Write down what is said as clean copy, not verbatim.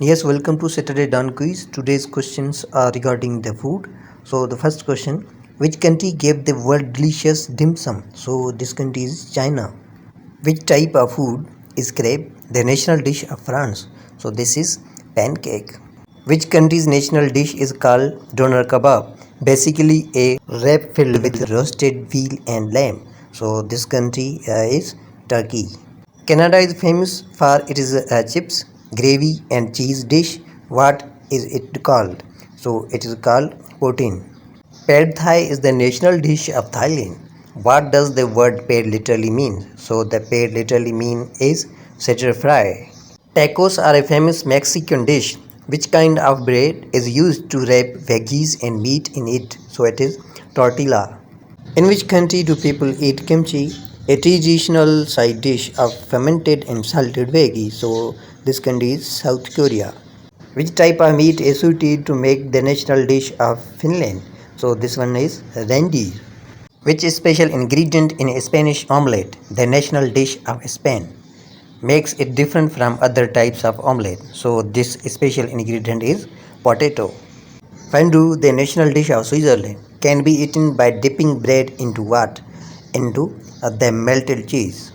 Yes, welcome to Saturday Dawn Quiz. Today's questions are regarding the food. So the first question, which country gave the world delicious dim sum? So this country is China. Which type of food is crepe, the national dish of France? So this is pancake. Which country's national dish is called doner kebab? Basically a wrap filled with roasted veal and lamb. So this country is Turkey. Canada is famous for its chips, gravy and cheese dish. What is it called? So it is called poutine. Pad Thai is the national dish of Thailand. What does the word pad literally mean? So the pad literally mean is stir fry. Tacos are a famous Mexican dish. Which kind of bread is used to wrap veggies and meat in it? So it is tortilla. In which country do people eat kimchi? A traditional side dish of fermented and salted veggies. So this country is South Korea. Which type of meat is suited to make the national dish of Finland? So this one is reindeer. Which special ingredient in a Spanish omelette, the national dish of Spain, makes it different from other types of omelette? So this special ingredient is potato. Fondue, the national dish of Switzerland, can be eaten by dipping bread into what? Into the melted cheese.